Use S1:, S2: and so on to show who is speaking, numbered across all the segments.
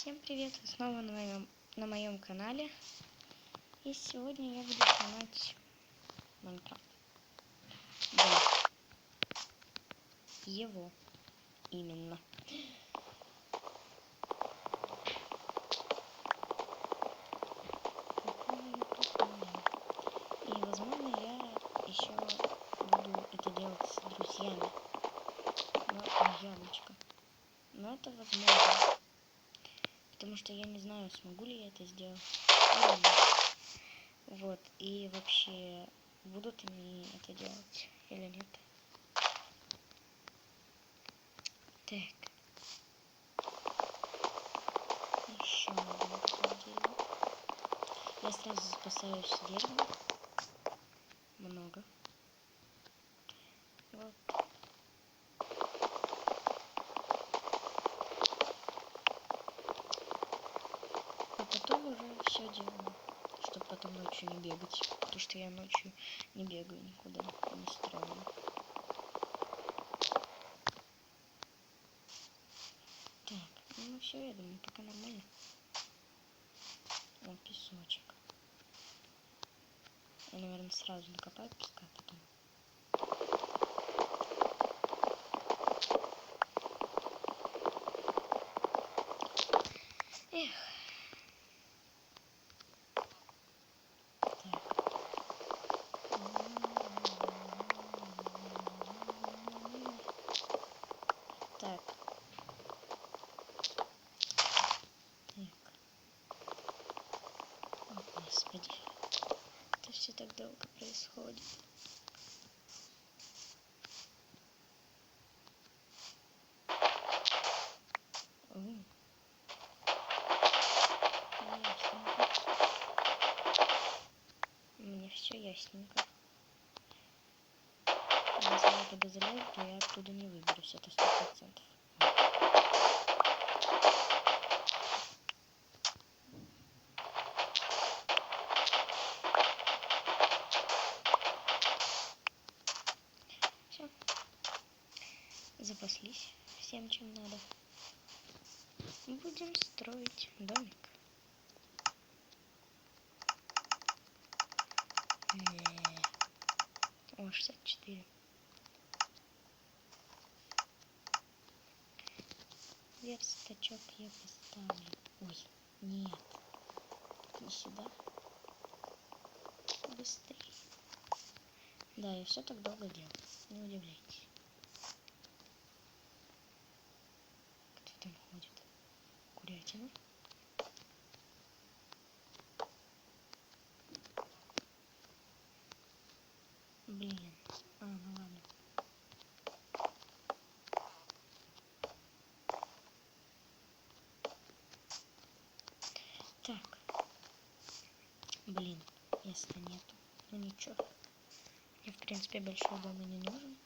S1: Всем привет! Вы снова на моем канале. И сегодня я буду снимать Майнкрафт. Да, его именно. И возможно я еще буду это делать с друзьями. Яблочко. Но это возможно. Потому что я не знаю, смогу ли я это сделать. Вот, и вообще, будут они это делать или нет. Так. Еще одно дерево. Я сразу запасаюсь деревом. Много. Вот. А потом уже все делаем, чтобы потом ночью не бегать. Потому что я ночью не бегаю никуда, не строю. Так, ну все, я думаю, пока нормально. Вот песочек. Я, наверное, сразу накопаю песка потом. Эх. Так. О, Господи. Это все так долго происходит. Мне все ясненько. Если я туда залезу, то я оттуда не выберусь, это 100%. Все. Запаслись всем, чем надо. Будем строить домик. О, 64. Верстачок я поставлю. Ой, нет. Не сюда. Быстрее. Да, я все так долго делаю. Не удивляйтесь. Кто там ходит? Курятина. Блин. Ну ладно. Так. Блин, места нету. Ну ничего. Мне, в принципе, большой дом и не нужен.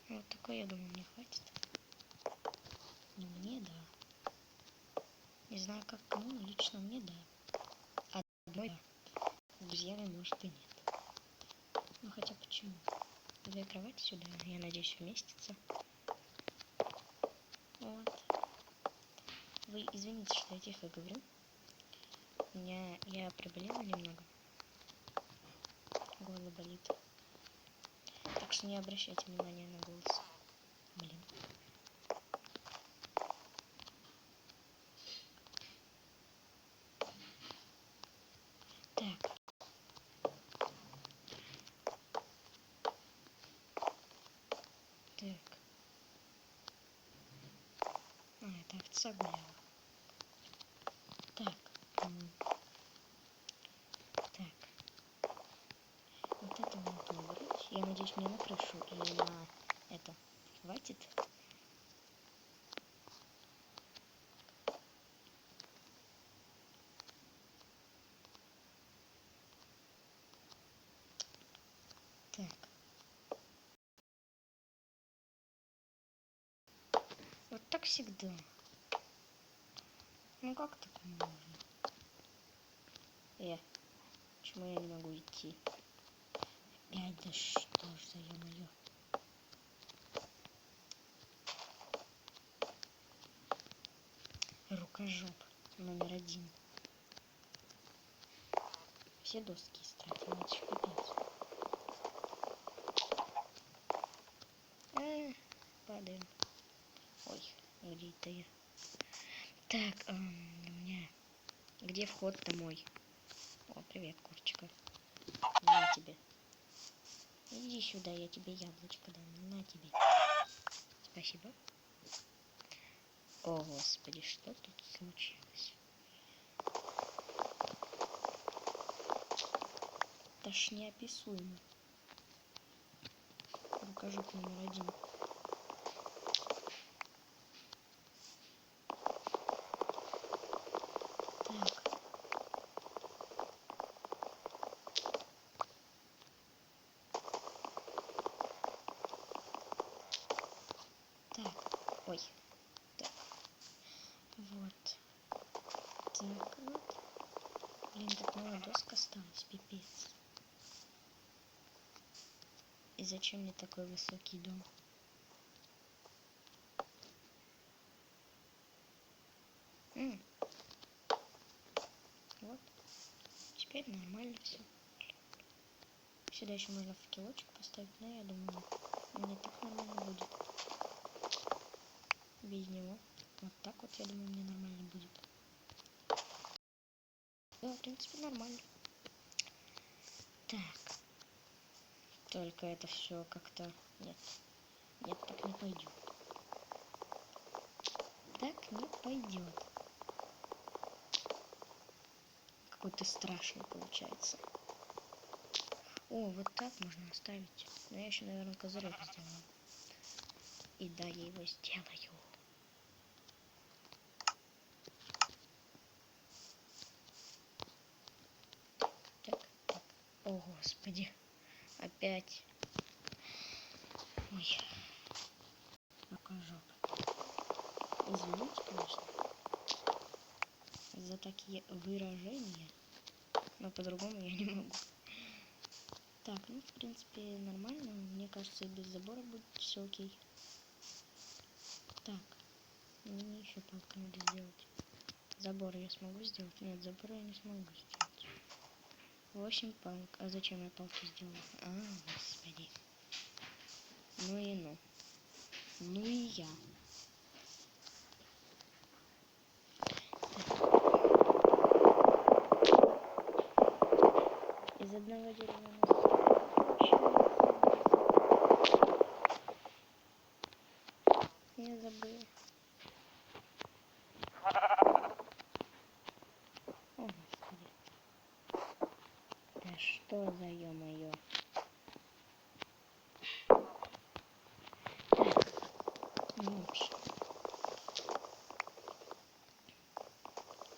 S1: Вот такой, я думаю, мне хватит. Ну, мне да. Не знаю, как кому, но лично мне да. Одной да. С друзьями, может, и нет. Ну, хотя почему? 2 кровати сюда, я надеюсь, вместится. Вот. Вы извините, что я тихо говорю. Я приболела немного. Горло болит. Так что не обращайте внимания на голос. Блин. Так. Так. Это овца гуляла. Так. Так. Вот это надо убрать. Я надеюсь, мне на крышу и на это хватит. Так. Вот так всегда. Ну как так можно? Почему я не могу идти? Опять, да что ж за ё-моё? Рукожоп номер 1. Все доски истратил, это ж пипец. Падаем. Ой, где это я? Так, у меня... Где вход-то мой? О, привет, курочка. На тебе. Иди сюда, я тебе яблочко дам. На тебе. Спасибо. О, господи, что тут случилось? Это ж неописуемо. Рукожоп номер 1. Так, ой, так, вот, так вот, блин, так мало доск осталось, пипец. И зачем мне такой высокий дом? Вот, теперь нормально все. Сюда еще можно факелочек поставить, но я думаю, мне так нормально будет. Без него. Вот так вот, я думаю, мне нормально будет. Да, в принципе, нормально. Так. Только это все как-то... Нет. Нет, так не пойдет. Так не пойдет. Какой-то страшный получается. О, вот так можно оставить. Но я еще, наверное, козырек сделаю. И да, я его сделаю. Так, так. О, господи. Опять. Ой. Покажу. Извините, конечно, за такие выражения. Но по-другому я не могу. Так, ну, в принципе, нормально. Мне кажется, и без забора будет все окей. Так. Мне еще палку надо сделать. Забор я смогу сделать? Нет, забор я не смогу сделать. 8 палок. А зачем я палки сделала? А, господи. Ну и ну. Ну и я. Из одного дерева у нас я забыла. О, господи. Да что за ё-моё? Так, лучше.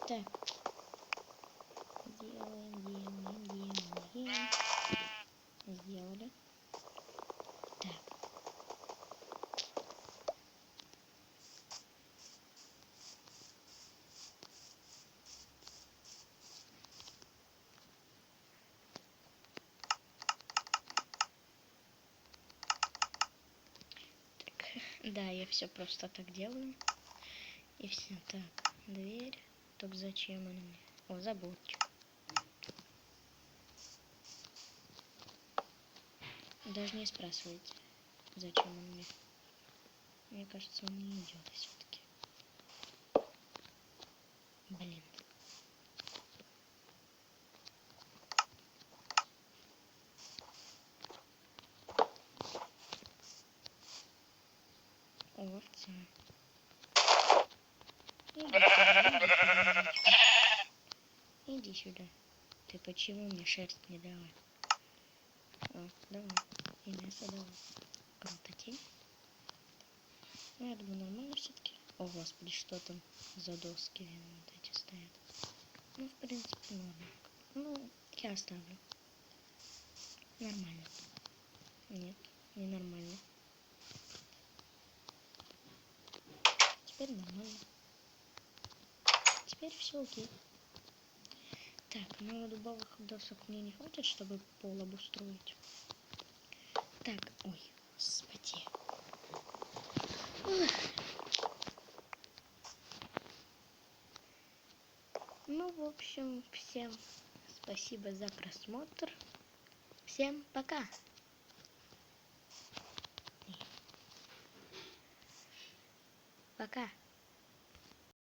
S1: Так. Делаем. Сделали. Так. Да, я все просто так делаю. И все. Так, дверь. Только зачем она мне? О, заборчик. Даже не спрашивайте, зачем он мне. Мне кажется, он не идет все-таки. Блин. Овца. Иди сюда. Ты почему мне шерсть не дала? О, давай. И мясо давай. Круто, тень. Ну, я думаю, нормально все-таки. О, господи, что там за доски вот эти стоят? Ну, в принципе, норм. Ну, я оставлю. Нормально. Нет, не нормально. Теперь нормально. Теперь все окей. Так, ну дубовых досок мне не хватит, чтобы пол обустроить. Так, ой, господи. Ну, в общем, всем спасибо за просмотр. Всем пока. Пока.